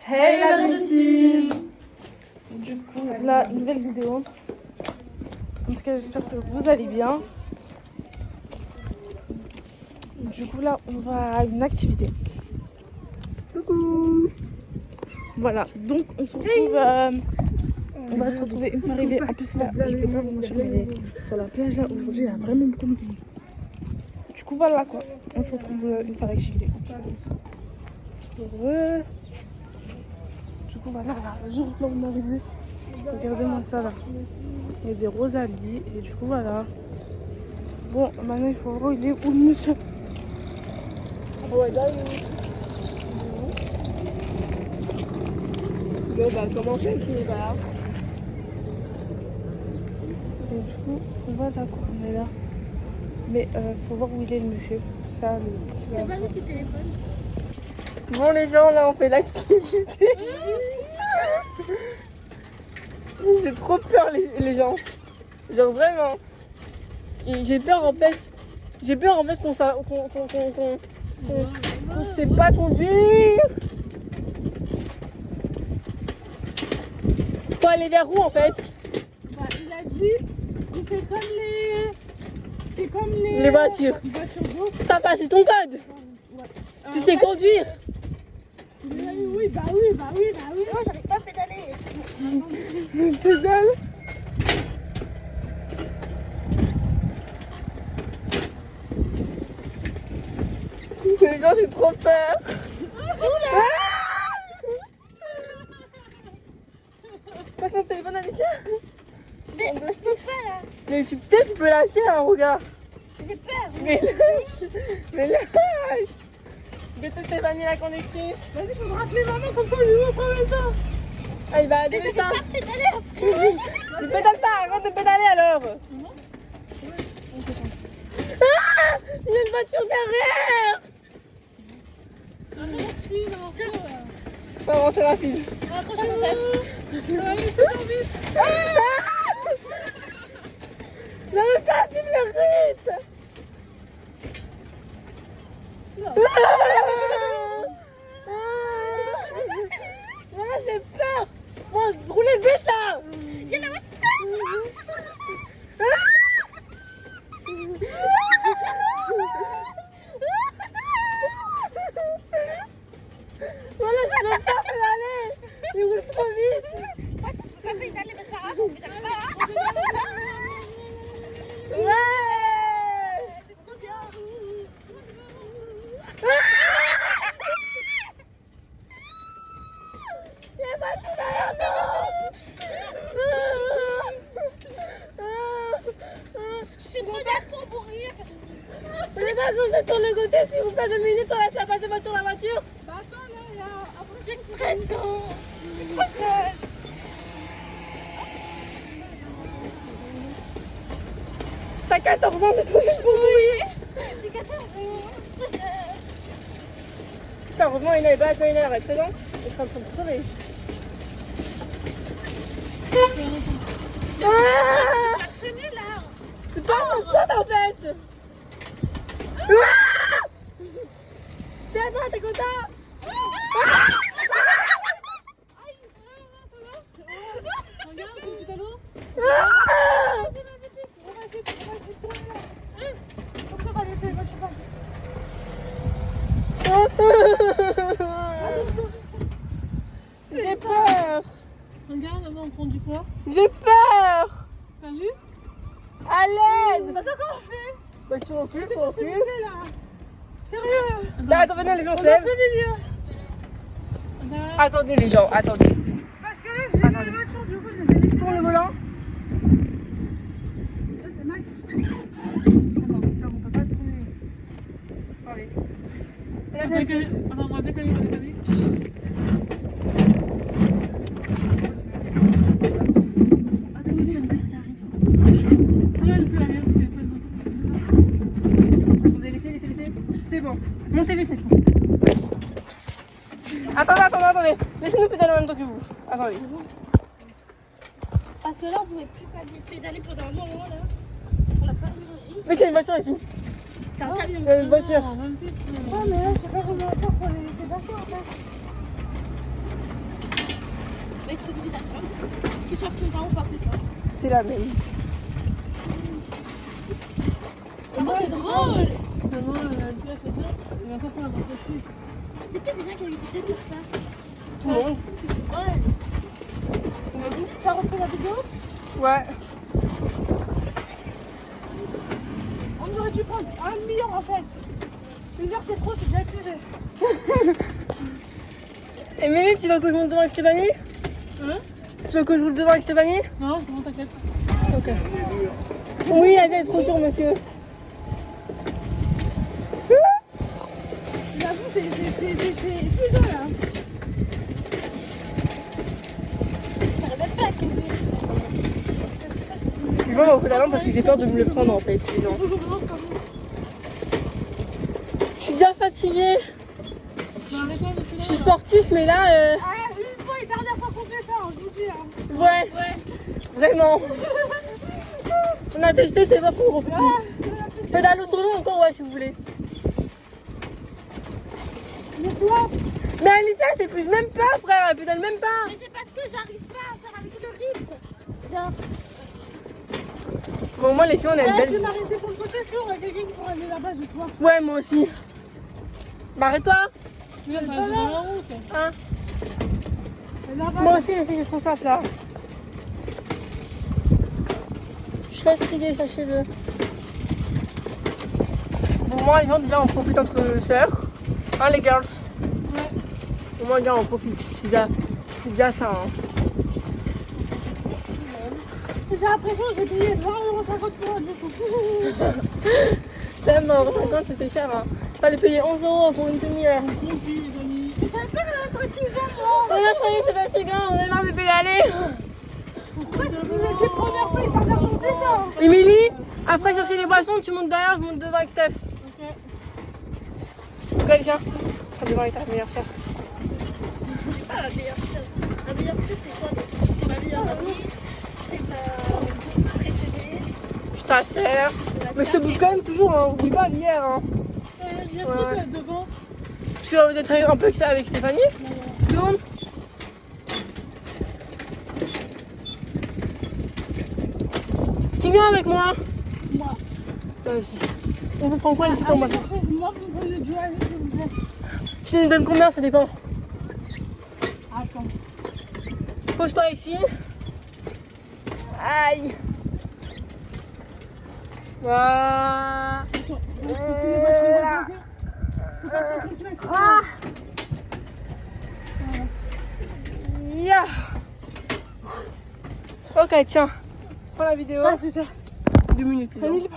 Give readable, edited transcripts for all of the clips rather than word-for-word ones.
Hey la Dream Team. Du coup, là, nouvelle vidéo. En tout cas, j'espère que vous allez bien. Du coup, là, on va à une activité. Coucou. Voilà, donc on se retrouve... on va se retrouver une fois arrivé. En plus, là, je vais pas vous mentir, mais sur la plage, là, aujourd'hui, il y a vraiment beaucoup de monde. Du coup, voilà quoi. On se retrouve une fois l'activité. Du coup, voilà, le jour où on est arrivé. Regardez-moi ça là. Il y a des rosaliers et du coup, voilà. Bon, maintenant, il faut voir il est où le monsieur. Ouais, là, il va commencer ici, voilà. Et du coup, voilà quoi, on est là. Mais faut voir où il est le monsieur. Ça, C'est pas lui qui téléphone. Bon les gens, là on fait l'activité. J'ai trop peur les gens. Genre vraiment. Et j'ai peur en fait. J'ai peur en fait qu'on sait pas conduire. Faut aller vers où en fait? Bah, il a dit, il fait comme les... C'est comme les voitures. T'as passé ton code? Ouais. Tu sais conduire? Oui. Moi, j'arrive pas à pédaler. Pédale. Les gens, j'ai trop peur. Passe mon téléphone, Alicia. Mais je peux pas là. Mais peut-être tu peux lâcher un regard. J'ai peur. Mais lâche. Déteste Stéphanie la conductrice. Vas-y, faut me rappeler maman comme ça, on lui montre en même temps. Ah, il va aller Mais ça. pas pédaler après. Tu pédales pas, arrête de pédaler alors. Ah, il y a une voiture derrière. Faut avancer rapide. J'arrive pas à suivre le rythme. J'ai peur. Bon, roulez vite là. Il y a la voiture. Voilà, je peux pas pédaler. Il roule trop vite. Moi, ça peut pas pédaler, mais ça va, on pédale pas. Ouais. C'est trop bien. Il y a pas tout derrière nous. Je suis trop nerveuse pour mourir. Vous n'êtes pas censé sur le côté, s'il vous plaît, 2 minutes, on laisse la passer sur la voiture. Bah attends, là, il y a... J'ai 13 ans. C'est trop jeune. T'as 14 ans de tourner pour mourir. J'ai 14 ans. C'est trop jeune. Putain, heureusement, il n'avait pas atteint une heure, c'est bon. Il sera en train de crever. Ah Klaxonner là. Putain, mon pote en fait. Ah c'est à toi, t'es content? Regarde, tout à l'eau. J'ai peur. Regarde, on prend du poids. J'ai peur. T'as vu? À l'aide. Attends, comment on fait? Bah tu recules, tu recules. Là. Sérieux? Bah attends, venez les gens se lèvent. Attendez les gens, attendez. Parce que là, j'ai la voiture, du coup, j'ai fait Tourne le volant. Là, c'est Max. Attends, on peut pas tourner. Allez. Attends, on va décaler. C'est bon. Montez vite, laissez. Attendez. Laissez-nous pédaler en même temps que vous. Attendez. Parce que là, on pouvait plus pédaler pendant un moment, là. On n'a pas d'énergie. Mais c'est une voiture ici. C'est un camion. Il y a une voiture. Ouais, mais là, je sais pas comment faire pour les laisser passer, en fait. être obligé d'attendre qu'ils soient contents ou pas contents. C'est la même. Moi, c'est drôle. Maman, elle a dit, elle va pas faire un aussi. C'est peut-être des gens qui ont écouté pour ça. Tout le monde. C'est drôle. T'as repris la vidéo? Ouais. On aurait dû prendre 1 million en fait. 1 heure c'est trop, c'est déjà épuisé. Émilie, tu veux que je monte devant avec Stéphanie? Hein? Tu veux que je roule devant avec Stéphanie? Non, c'est bon, t'inquiète. Ok. Oui, elle vient de retour, monsieur. J'avoue, c'est épuisant là. Ça même pas à conduire. Je vais m'en la parce que j'ai peur de me le prendre en fait. Sinon. Je suis déjà fatiguée. Je suis sportif, mais là. Ah, une fois et dernière fois qu'on fait ça, je vous dis. Hein. Ouais. Vraiment. On a testé, c'est pas pour. Pédale au tournant encore, ouais, si vous voulez. Mais Alicia, elle s'épuise même pas, frère. Elle pédale même pas. Mais c'est parce que j'arrive pas à faire avec le rythme. Genre. Bon, au moins, les filles, on a une Je vais belle. m'arrêter sur le côté sûr, il y a quelqu'un qui pourra aller là-bas, je crois. Ouais, moi aussi. Bah, arrête-toi. Là, ça va dans la route. Hein. Là-bas. Moi aussi, les filles, j'ai trop soif là. Je suis fatiguée, sachez-le. Bon, moi, les gens, déjà, on profite entre sœurs. Hein, les girls? Ouais. Au moins, déjà, on profite. C'est déjà ça. Hein. J'ai l'impression que j'ai payé 20,50 € pour un du coup. Tellement, 50 c'était cher. Hein. Fallait payer 11 € pour une demi-heure. Je savais pas que ça allait être épuisant, moi. Oh là, ça y est, c'est fatigant, on est marre de pédaler. Pourquoi je me l'ai dit première fois et dernière fois plus ça? Émilie, après chercher les boissons, tu montes derrière, je monte devant avec Steph. Ok, les gars, tu devant avec ta meilleure sœur. C'est pas la meilleure chose. La meilleure chose, c'est quoi? C'est ma meilleure amie. C'est ma préférée. Je suis ta sœur. Mais je te bouge quand même toujours, hein. On oublie pas d'hier. Hein. Il y a Ouais. quoi devant? Tu vas peut-être un peu que ça avec Stéphanie. Tourne. Qui vient avec moi? Moi. Toi aussi. On vous prend quoi les filles pour moi? Moi, vous me prenez du hasard, s'il vous plaît. Tu nous donnes combien? Ça dépend. Attends. Pose-toi ici. Aïe. Voilà. Ah. Yeah. Ok, tiens. Prends la vidéo. Ah, c'est ça. 2 minutes. les gens.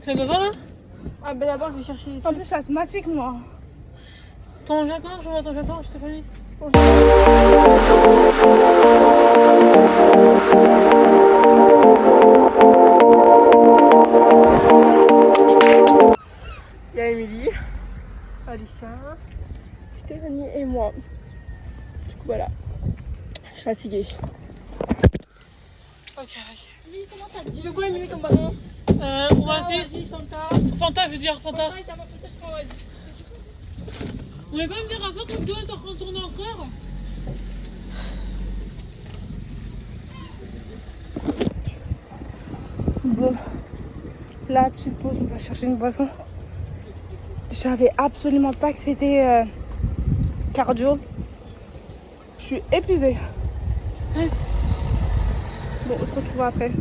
C'est devant là? Ah ben d'abord je vais chercher les En trucs. plus, je suis asthmatique, moi. Ton jacquard, je vois ton jacquard, je t'ai pas dit. Il y a Émilie, Alicia, Stéphanie et moi. Du coup voilà. Je suis fatiguée. Ok, vas-y. Oui, comment t'as dit? Tu veux quoi Émilie comme ballon? Oasis. Fanta, je veux dire Fanta. Vous voulez pas me dire avant qu'on doit être retourner encore? Bon, la petite pause, on va chercher une boisson. Je savais absolument pas que c'était cardio. Je suis épuisée. Bon, on se retrouve après.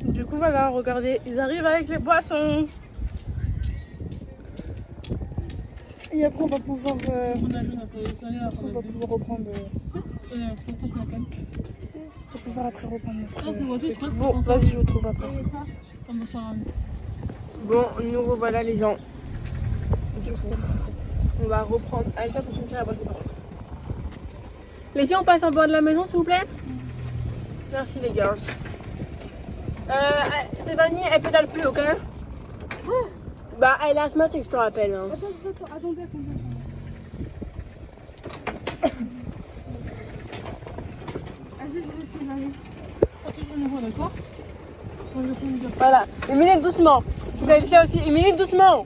Du coup, voilà, regardez, ils arrivent avec les boissons. Et après, on va pouvoir, reprendre. On va pouvoir après reprendre notre. Bon, vas-y, je vous trouve après. Bon, nous revoilà les gens. Du coup, on va reprendre. Alicia, faut sortir la boîte par contre. Les filles, on passe en bord de la maison s'il vous plaît. Merci les girls. Stéphanie, elle pédale plus, ok? Bah, elle est asthmatique, je te rappelle. Hein. Attendez. D'accord. Voilà, Émilie doucement. Faut qu'Alicia aussi. Émilie doucement.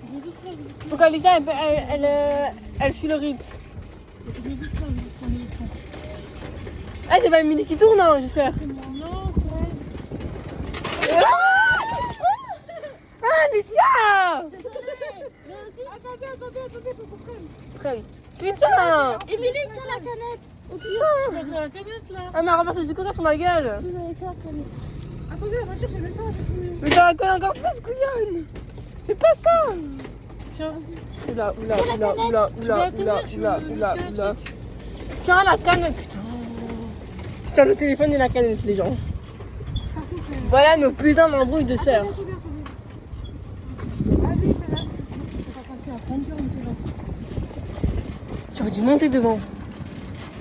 Donc Alisa, elle suit le rythme. Ah, c'est pas Émilie qui tourne, hein, j'espère. Non, c'est Ah, Alicia! Attendez, faut qu'on prenne. Traîne. Putain! Émilie, tiens la canette. Putain! Tiens la canette là. Elle m'a ramassé du coca sur ma gueule. Vous avez ça la canette. Attendez, la voiture, c'est même pas avec nous. Mais t'en colle encore plus, couillonne! Fais pas ça! Tiens, Oula. Tiens la canette, putain! Putain, le téléphone et la canette, les gens. Voilà nos putains d'embrouilles de sœurs. J'aurais dû monter devant.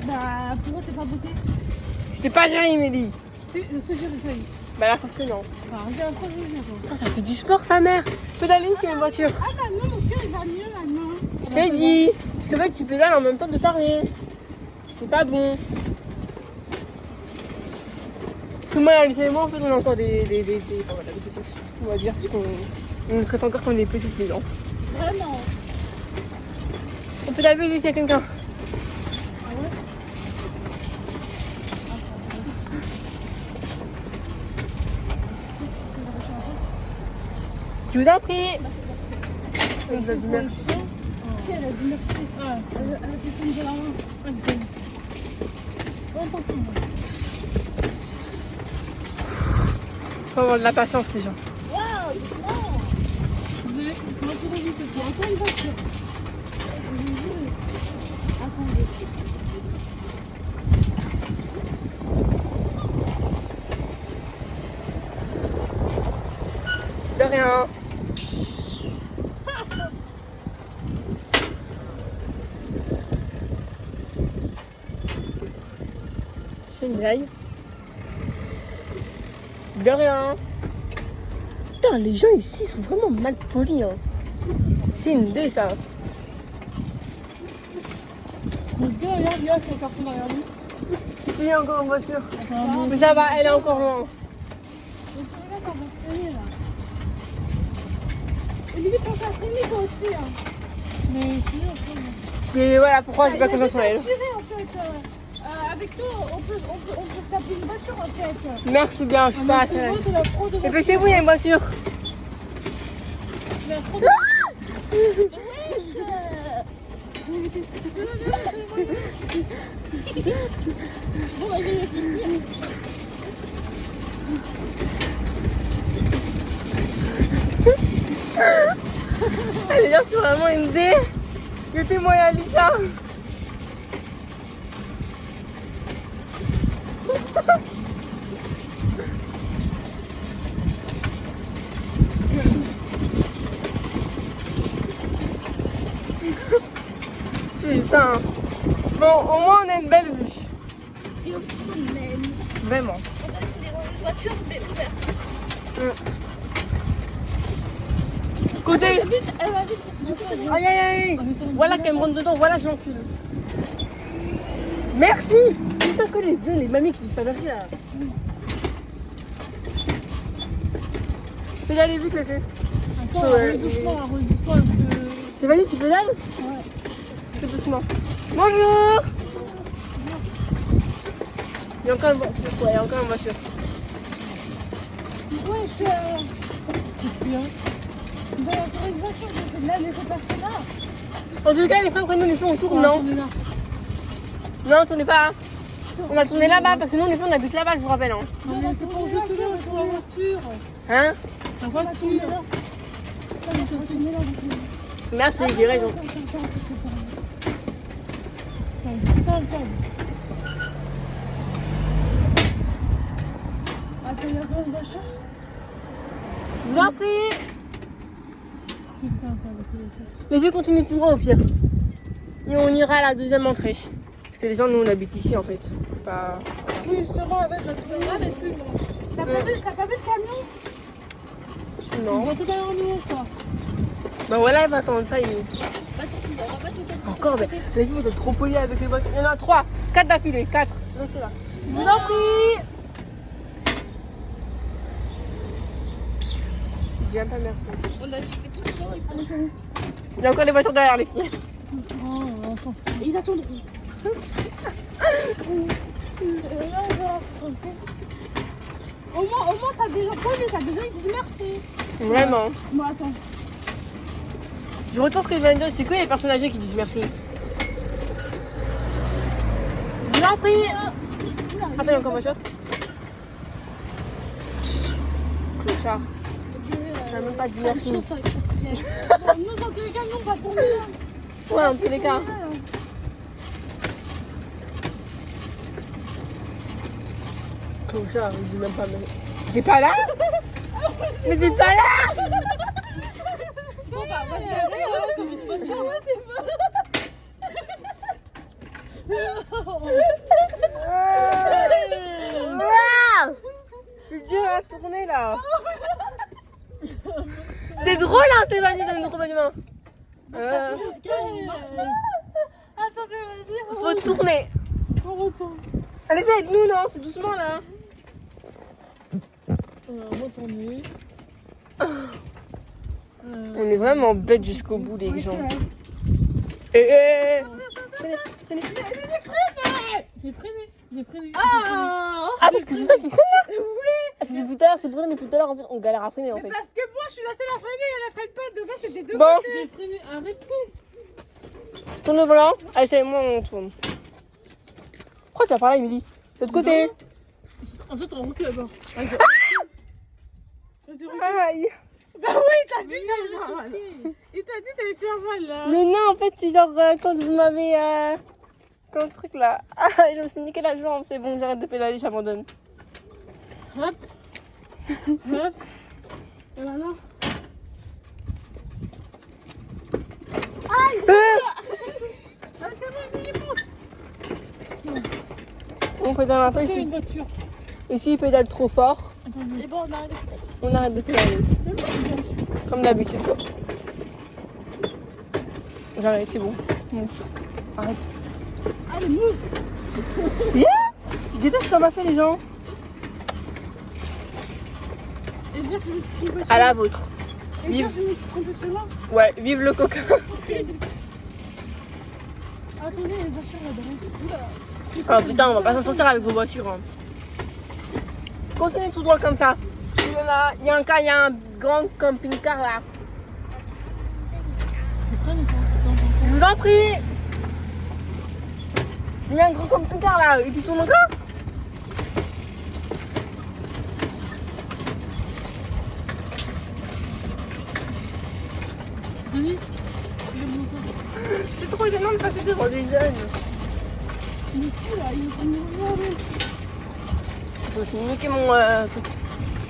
bah, pourquoi t'es pas beauté? C'était pas géré, Émilie. Si, je sais, j'ai failli. Bah là, que non. Enfin, j'ai un projet, j'ai Ça fait du sport, sa mère. Pédaler, c'est une voiture. Ah, maintenant, mon cœur, il va mieux maintenant. Je t'ai dit. Parce qu'en fait, tu pédales en même temps de parler. C'est pas bon. Parce que moi, Alice et moi, en fait, on a encore des petites, on va dire, parce qu'on nous traite encore comme des petites les gens. Vraiment. On peut laver lui s'il y a quelqu'un. Ah ouais? Je vous en prie. On vous a dit merci. Si, elle a dit merci. Ah, elle a fait signe de la main. Ah, ok. Bon, tant pis. Faut avoir de la patience, les gens. Waouh, doucement. Vous allez comment tu vas vite, il y a encore une voiture. Je vous jure. Attendez. De rien. C'est une blague. De rien. Putain, les gens ici sont vraiment mal polis. Hein. C'est une idée, ça. Donc, regarde, il y a son carton derrière nous. Il y a encore une voiture. Attends, Mais ça va, elle est encore loin. donc, regarde, on va freiner là. Émilie, pense à freiner toi aussi. Hein. Mais si, on peut. Mais voilà pourquoi j'ai pas confiance en elle. En fait, avec toi, on peut se taper une voiture en fait. Merci bien, je suis pas assez. Dépêchez-vous, il y a une voiture. Bon, vas-y, réfléchis. Les gens sont vraiment une idée. Mettez moi et Alisa. Putain. Bon, au moins on a une belle vue. Vraiment. Les voitures, mais ouvertes. Côté. Elle va vite. Aïe aïe aïe. Voilà qu'elle me rentre dedans, voilà j'encule. Merci. Putain que les mamies qui disent pas merci là. Pédalez vite les filles. Attends, Ouais, redoucement. C'est Vanille qui pédale? Ouais. Fais doucement. Bonjour. Il y a encore une voiture. Ouais, il y a encore une voiture. Wesh. Il y a encore une voiture, je vais la laisser passer là. En tout cas, les frères, après nous, les filles, on tourne, non? Non, tournez pas. On a tourné là-bas parce que nous, les filles, on habite là-bas, je vous rappelle. Hein? Non, mais c'est pour la voiture. Hein? La voiture. Merci, j'ai raison. Je vous en prie. Les deux continuent tout droit au pire. Et on ira à la deuxième entrée. Parce que les gens, nous, on habite ici en fait. Pas... Oui, sûrement avec la caméra, t'as pas vu le camion? Non. On va tout derrière nous, quoi. Bah voilà, il va attendre ça. Encore, mais les filles, vous êtes trop polis avec les voitures. Il y en a 3, 4 d'affilée, 4. Restez là. Je vous en prie. même pas merci. On a fait tout le temps. Allez, c'est bon. Il y a encore des voitures derrière les filles. Oh, enfin. Et ils attendent. Au moins t'as des gens mais t'as des gens qui disent merci. Vraiment. Bon, attends. Je retourne ce que je viens de dire, c'est que les personnes âgées qui disent merci. Je vous en prie. Attends, il y a encore voiture. Clochard. J'ai même pas dit merci. Nous, dans tous les cas, nous, on va tourner là. Ouais, dans tous les cas. Clochard, il dit même pas merci. C'est pas là? Mais c'est pas là! Bon, bah, on va se garer, hein, comme une voiture. Ouais, c'est bon. C'est dur à tourner là. C'est drôle hein, Stéphanie, donne une bonne main. Attendez, vas-y. Faut tourner. On retourne. Allez, c'est avec nous, non? C'est doucement là. On va retourner. On est vraiment bêtes jusqu'au bout, les gens. J'ai freiné. Ah, parce que c'est ça qui freine là? Oui. C'est depuis tout à l'heure, c'est brûlé, mais depuis tout à l'heure en fait, on galère à freiner en fait. Parce que moi, je suis la seule à freiner, elle a freine pas. De base, c'était deux. Bon, J'ai freiné. Arrêtez. tourne le volant. Allez, c'est moi, on tourne. Pourquoi tu vas par là, Emily? De l'autre côté. En fait, on recule là-bas. Aïe. Bah oui, t'as dit que t'allais faire mal. Il t'a dit que t'allais faire mal là. Mais non, en fait, c'est genre quand vous m'avez. Quand le truc là. Ah, je me suis niqué la jambe, c'est bon, j'arrête de pédaler, j'abandonne. Hop. Hop. Et maintenant. On pédale un peu C'est ici. une voiture. Ici, il pédale trop fort. Et bon, on arrête. On arrête de pédaler. Comme d'habitude, quoi. J'arrête, c'est bon. Mouf. Arrête. Allez, move. Viens. Guettez ce qu'on m'a fait, les gens. Et dire que je me suis trompée de À la chemin. vôtre. Et dire que je me suis trompée de chemin. Ouais, vive le coca. Attendez, les voitures là-dedans. Oh putain, on va pas s'en sortir avec vos voitures. Hein. Continuez tout droit comme ça. Il y a un grand camping-car là. Je vous en prie. Il y a un grand camping-car là. Et tu tournes encore? Oui. C'est trop gênant de passer devant des jeunes. Il est fou là, il est en train de me regarder. Je me suis niqué mon truc.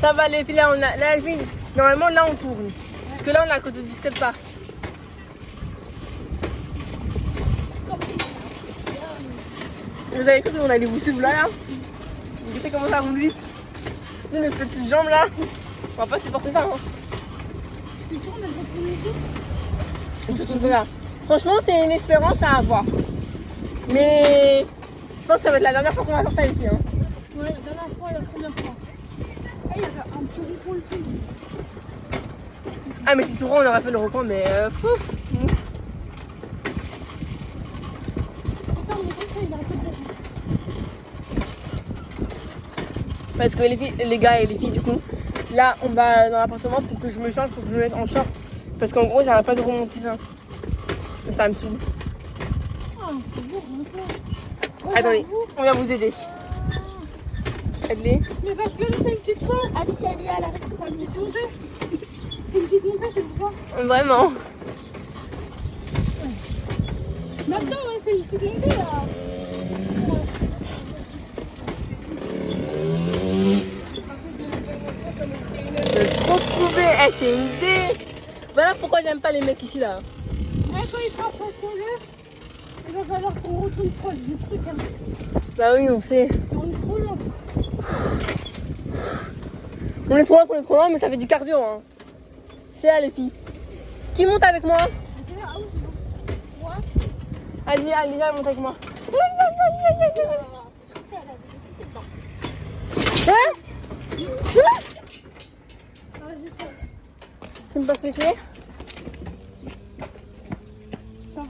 Ça va les filles, là, on a la ville. Normalement là on tourne. Parce que là on est à côté du skatepark. Vous avez cru qu'on allait vous suivre là? Vous savez comment ça roule vite? Nous, les petites jambes là, on va pas supporter ça. Hein. Tu tournes, elle va tourner ici. On se trouve là. Franchement, c'est une espérance à avoir. Mais je pense que ça va être la dernière fois qu'on va faire ça ici. Hein. Ouais, la dernière fois et la première fois. Ah, il y avait un petit rond ici. Ah, mais si tout rond, on aurait fait le reprend, mais fouf. Attends, mais comme ça, il a un peu de... Parce que les gars et les filles, du coup, là, on va dans l'appartement pour que je me change, pour que je me mette en short. Parce qu'en gros, j'arrête pas de remonter ça. Ça me saoule. Ah, c'est beau, un peu. Attendez, on vient vous aider. Aide-les. Mais parce que là, c'est une petite fois. Alice, elle est à la reste. C'est une petite montée. C'est une petite montée, c'est pour ça. Vraiment. Maintenant, ouais, c'est une petite montée là. J'ai trop trouvé. Eh, c'est une idée. Voilà pourquoi j'aime pas les mecs ici là. Mais quand il sera proche, il va falloir qu'on retourne proche du truc. Hein. Bah oui, on sait. On est trop loin. On est trop loin, mais ça fait du cardio. Hein. C'est là les filles. Qui monte avec moi? Allez, viens, monte avec moi. Hein? Tu me passes les clés? Tiens.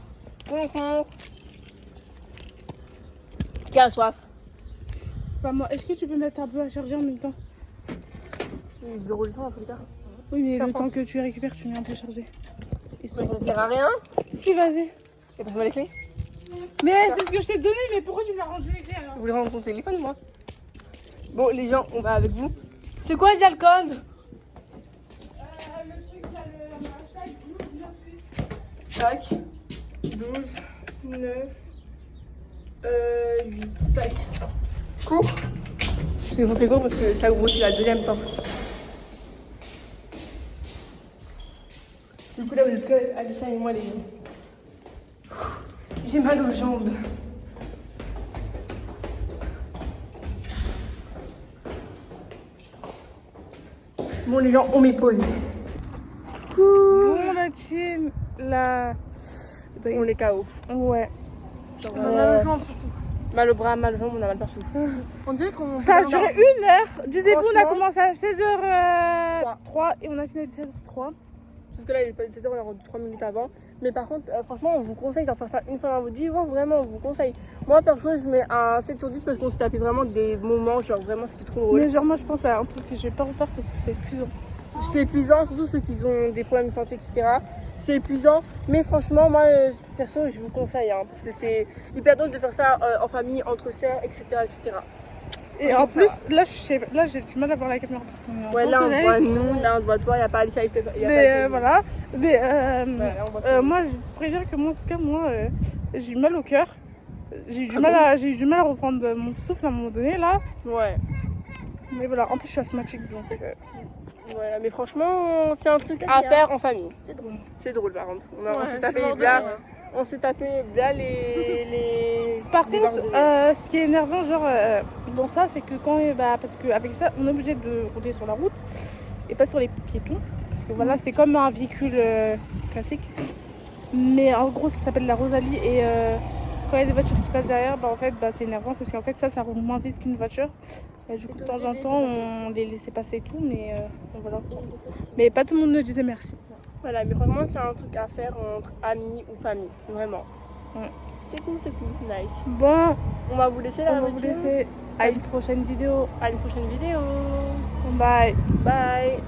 Bonjour. Qui a soif? Bah, moi, est-ce que tu peux mettre un peu à charger en même temps? Je le redescends en tout cas. Oui, mais Tiens, le prends. temps que tu récupères, tu mets un peu chargé. Mais ça sert à rien. Si, vas-y. Et passe-moi les clés. Mais c'est ce que je t'ai donné, mais pourquoi tu me l'as rangé les clés alors? Je voulais rendre ton téléphone, moi. Bon, les gens, on va avec vous. C'est quoi le code? Le truc, il y a le hashtag 12, Tac. 12, 9, 8. Tac. Cours. Je vais compter court parce que ça grossit la deuxième fois. Du coup, là, vous êtes que Alissa et moi, les gens. J'ai mal aux jambes. Bon, les gens, on m'est posé. Bon, la team, la. On les KO. Ouais. Genre, On a mal aux jambes surtout. mal au bras, mal aux jambes, on a mal partout. On dirait qu'on. Ça a duré 1 heure. Disez-vous, on a Franchement, commencé à 16h03 et on a fini à 17h03. Parce que là, il est pas 17h, on a rendu 3 minutes avant. Mais par contre, franchement, on vous conseille d'en faire ça une fois dans votre vie. Ouais, vraiment, on vous conseille. Moi, perso, je mets un 7 sur 10 parce qu'on s'est tapé vraiment des moments, genre vraiment, c'était trop drôle. Mais genre, moi, je pense à un truc que je vais pas refaire parce que c'est épuisant. C'est épuisant, surtout ceux qui ont des problèmes de santé, etc. C'est épuisant, mais franchement, moi, perso, je vous conseille, hein, parce que c'est hyper drôle de faire ça en famille, entre sœurs, etc. etc. Et en plus, là, j'ai du mal à voir la caméra parce qu'on est en Ouais, grand là, on soleil. voit nous, là, on voit toi, il n'y a pas Alicia, il y a Mais pas voilà. Mais Voilà, là, on voit tout. moi, je préviens que moi, en tout cas, moi, j'ai eu mal au cœur. J'ai eu, Ah bon j'ai eu du mal à reprendre mon souffle à un moment donné, là. Ouais. Mais voilà, en plus, je suis asthmatique, donc... Voilà, mais franchement, c'est un truc à faire en famille. C'est drôle. C'est drôle, par contre. On s'est tapé bien. On s'est tapé bien les... Par les contre, barres ce qui est énervant, genre, dans ça, c'est que quand... parce qu'avec ça, on est obligé de rouler sur la route et pas sur les piétons. Parce que voilà, c'est comme un véhicule classique. Mais en gros, ça s'appelle la Rosalie et... quand il y a des voitures qui passent derrière, bah, en fait, c'est énervant parce qu'en fait, ça roule moins vite qu'une voiture. Et du coup, de temps en temps, on les laissait passer et tout, mais voilà. Mais pas tout le monde ne disait merci. Voilà, mais vraiment, c'est un truc à faire entre amis ou famille. Vraiment. Ouais. C'est cool, nice. Bon, On va vous laisser là. on va vous laisser à une prochaine vidéo. À une prochaine vidéo. Bye. Bye.